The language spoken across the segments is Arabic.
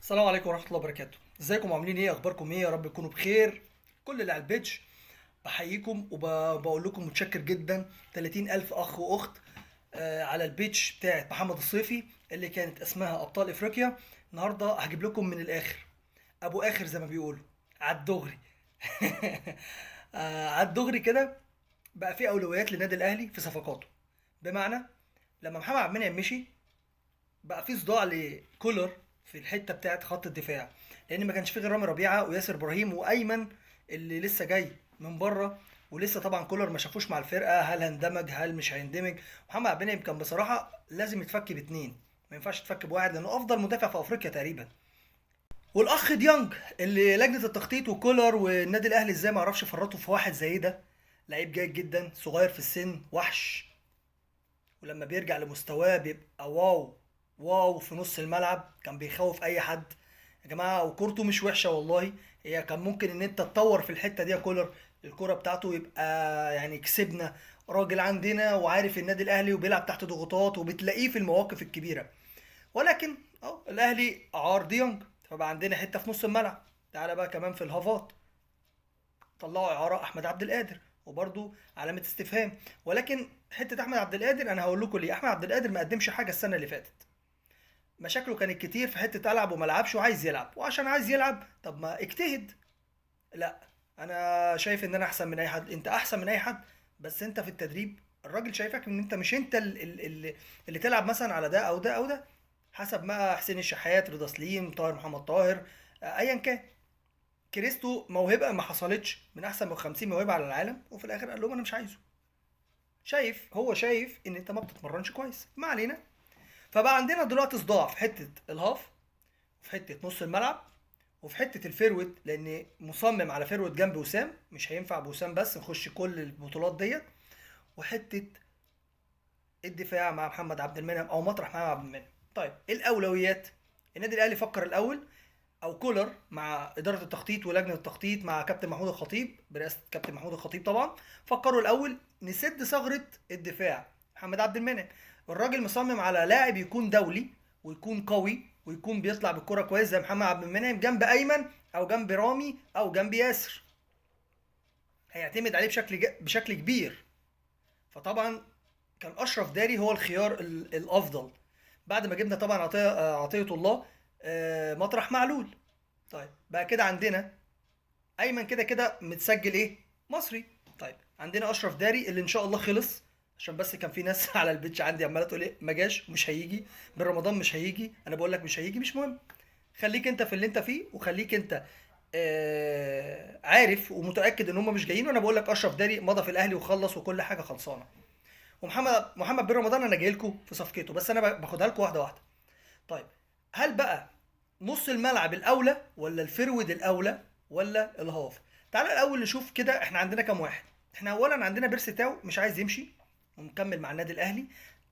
السلام عليكم ورحمة الله وبركاته. ازيكم عاملين ايه؟ اخباركم ايه؟ يا رب تكونوا بخير. كل اللي على البيتش بحييكم وبقول لكم متشكر جدا. 30 الف اخ واخت على البيتش بتاعت محمد الصيفي اللي كانت اسمها ابطال افريقيا. النهارده هجيب لكم من الاخر، ابو اخر زي ما بيقولوا، على الدغري. على الدغري كده. بقى في اولويات للنادي الاهلي في صفقاته، بمعنى لما محمد عبد المنعم مشي بقى في صداع لكولر في الحته بتاعت خط الدفاع، لان ما كانش في غير رامي ربيعه وياسر ابراهيم وايمن اللي لسه جاي من بره. ولسه طبعا كولر ما شافوش مع الفرقه، هل هيندمج هل مش هيندمج. محمد عبد المنعم كان بصراحه لازم يتفك باتنين، ما ينفعش يتفك بواحد لانه افضل مدافع في افريقيا تقريبا. والاخ ديانج اللي لجنه التخطيط وكولر والنادي الاهلي ازاي ما عرفش يفرطوا في واحد زي ده. لعيب جيد جدا، صغير في السن، وحش، ولما بيرجع لمستواه بيبقى واو. واو في نص الملعب كان بيخوف اي حد يا جماعه، وكورته مش وحشه والله. هي كان ممكن ان انت تطور في الحته دي يا كولر، الكوره بتاعته يبقى يعني كسبنا راجل عندنا وعارف النادي الاهلي وبيلعب تحت ضغوطات وبتلاقيه في المواقف الكبيره. ولكن الاهلي اعار ديونج، فبقى عندنا حته في نص الملعب. تعالى بقى كمان في الهافات، طلعوا اعاره احمد عبد القادر، وبرده علامه استفهام. ولكن حته احمد عبد القادر انا هقول لكم ليه. احمد عبد القادر ما قدمش حاجه السنه اللي فاتت، مشاكله كانت كتير في حته العب وما لعبش وعايز يلعب، وعشان عايز يلعب طب ما اجتهد. لا، انا شايف ان انا احسن من اي حد، انت احسن من اي حد، بس انت في التدريب الراجل شايفك ان انت مش انت اللي تلعب مثلا على ده او ده او ده، حسب ما حسين الشحات، رضا سليم، طاهر محمد طاهر، ايا كان. كريستو موهبه ما حصلتش من احسن من 50 موهبه على العالم، وفي الاخر قال لهم انا مش عايزه. هو شايف ان انت ما بتتمرنش كويس، ما علينا. فبقى عندنا دلوقتي صداع في حته الهاف، في حته نص الملعب، وفي حته الفيرود، لان مصمم على فيرود جنب وسام، مش هينفع بوسام بس نخش كل البطولات ديت. وحته الدفاع مع محمد عبد المنعم او مطرح محمد عبد المنعم. طيب ايه الاولويات؟ النادي الاهلي فكر الاول، او كولر مع اداره التخطيط ولجنه التخطيط مع كابتن محمود الخطيب برئاسه كابتن محمود الخطيب طبعا، فكروا الاول نسد ثغره الدفاع محمد عبد المنعم. الراجل مصمم على لاعب يكون دولي ويكون قوي ويكون بيطلع بالكره كويس زي محمد عبد المنعم جنب ايمن او جنب رامي او جنب ياسر، هيعتمد عليه بشكل كبير. فطبعا كان اشرف داري هو الخيار الافضل، بعد ما جبنا طبعا عطيه الله مطرح معلول. طيب بقى كده عندنا ايمن كده كده متسجل ايه، مصري. طيب عندنا اشرف داري اللي ان شاء الله خلص، عشان بس كان في ناس على البيتش عندي عماله تقول ايه ما جاش مش هيجي من رمضان، مش هيجي. انا بقول لك مش هيجي، مش مهم. خليك انت في اللي انت فيه، وخليك انت عارف ومتاكد ان هم مش جايين. وانا بقول لك اشرف داري مضى في الاهلي وخلص وكل حاجه خلصانه. ومحمد بن رمضان انا جاي لكم في صفقته، بس انا باخدها لكم واحده واحده. طيب هل بقى نص الملعب الاولى ولا الفرود الاولى ولا الهاف؟ تعال الاول نشوف كده احنا عندنا كام واحد. احنا اولا عندنا بيرسي تاو مش عايز يمشي ومكمل مع النادي الاهلي،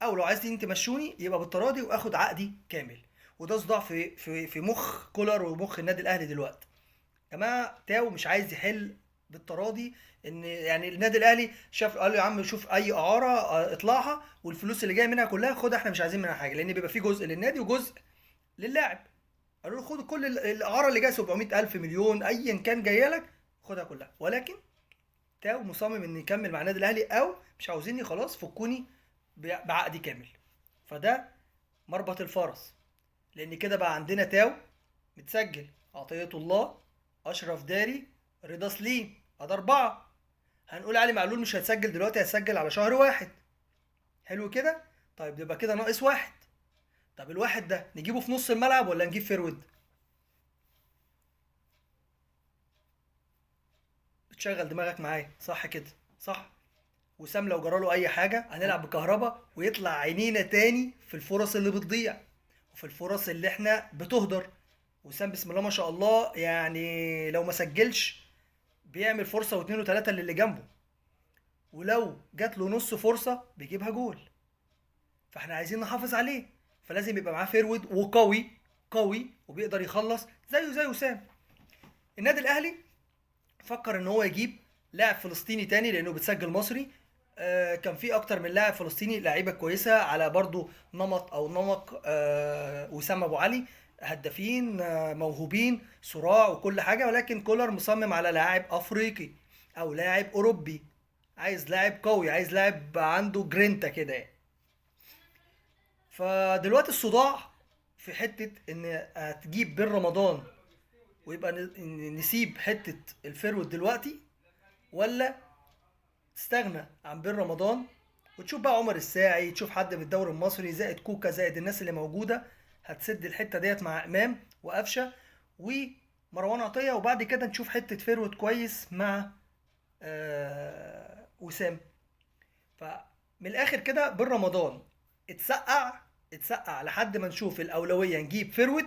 او لو عايزين تمشوني يبقى بالتراضي واخد عقدي كامل. وده صداع في مخ كولر ومخ النادي الاهلي دلوقتي. يا جماعه تاو مش عايز يحل بالتراضي، ان يعني النادي الاهلي شاف قال له يا عم شوف اي اعاره اطلعها، والفلوس اللي جايه منها كلها خدها، احنا مش عايزين منها حاجه، لان بيبقى في جزء للنادي وجزء للاعب. قالوا له خد كل الاعاره اللي جايه 700,000 مليون ايا كان جايه لك، خدها كلها. ولكن تاو مصمم ان يكمل مع النادي الاهلي، او مش عاوزيني خلاص فكوني بعقدي كامل. فده مربط الفرس، لان كده بقى عندنا تاو متسجل، عطية الله، اشرف داري، رضا سليم، ادي اربعه. هنقول علي معلول مش هيتسجل دلوقتي، هيتسجل على شهر واحد. حلو كده. طيب يبقى كده ناقص واحد. طب الواحد ده نجيبه في نص الملعب ولا نجيب فيرود؟ تشغل دماغك معايا صح كده؟ صح. وسام لو جراله اي حاجه هنلعب بكهربا ويطلع عينينا تاني في الفرص اللي بتضيع وفي الفرص اللي احنا بتهدر. وسام بسم الله ما شاء الله، يعني لو ما سجلش بيعمل فرصه واثنين وثلاثه للي جنبه، ولو جات له نص فرصه بيجيبها جول. فاحنا عايزين نحافظ عليه، فلازم يبقى معاه فيرود وقوي، قوي وبيقدر يخلص زيه زي وسام. النادي الاهلي فكر ان هو يجيب لاعب فلسطيني تاني لانه بتسجل مصري. كان في اكتر من لاعب فلسطيني لعيبه كويسه على برضو نمط او نمط وسام ابو علي. هدافين موهوبين صراع وكل حاجه، ولكن كولر مصمم على لاعب افريقي او لاعب اوروبي. عايز لاعب قوي، عايز لاعب عنده جرينتا كده يعني. فدلوقتي الصداع في حته ان هتجيب بين رمضان ويبقى نسيب حته الفيرود دلوقتي، ولا تستغنى عن بن رمضان وتشوف بقى عمر الساعي، تشوف حد من الدوري المصري زائد كوكا زائد الناس اللي موجوده هتسد الحته ديت مع امام وقفشه ومروان عطيه، وبعد كده نشوف حته فيرود كويس مع وسام. فمن الاخر كده بن رمضان اتسقع لحد ما نشوف الاولويه نجيب فيرود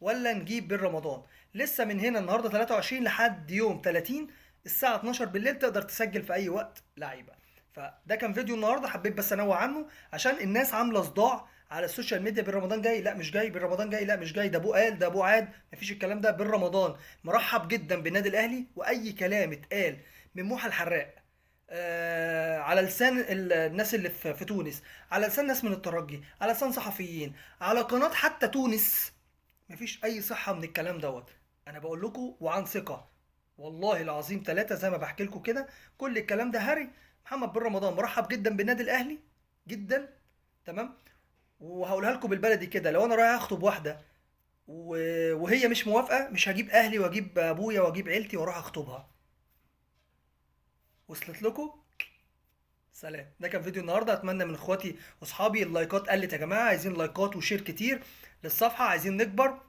ولا نجيب بن رمضان. لسه من هنا النهارده 23 لحد يوم 30 الساعة 12 بالليل تقدر تسجل في أي وقت لعيبة. فده كان فيديو النهارده، حبيت بس أنوه عنه عشان الناس عاملة صداع على السوشيال ميديا. بن رمضان جاي، لا مش جاي. بن رمضان جاي، لا مش جاي. ده أبوه قال، ده أبوه عاد. مفيش الكلام ده. بن رمضان مرحب جدا بالنادي الأهلي، وأي كلام اتقال من موحى الحراق على لسان الناس اللي في تونس، على لسان ناس من الترجي، على لسان صحفيين، على قناة حتى تونس، مفيش اي صحة من الكلام دوت. انا بقول لكم وعن ثقة، والله العظيم ثلاثة زي ما بحكي لكم كده، كل الكلام ده هري. محمد بن رمضان مرحب جدا بالنادي الاهلي جدا، تمام. وهقولها لكم بالبلدي كده، لو انا رايح اخطب واحدة وهي مش موافقة، مش هجيب اهلي واجيب ابويا واجيب عيلتي واروح اخطبها. وصلت لكم؟ سلام. ده كان فيديو النهارده، اتمنى من اخواتي واصحابي اللايكات قلت يا جماعة، عايزين لايكات وشير كتير للصفحة، عايزين نكبر.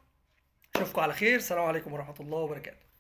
اشوفكم على خير، السلام عليكم ورحمة الله وبركاته.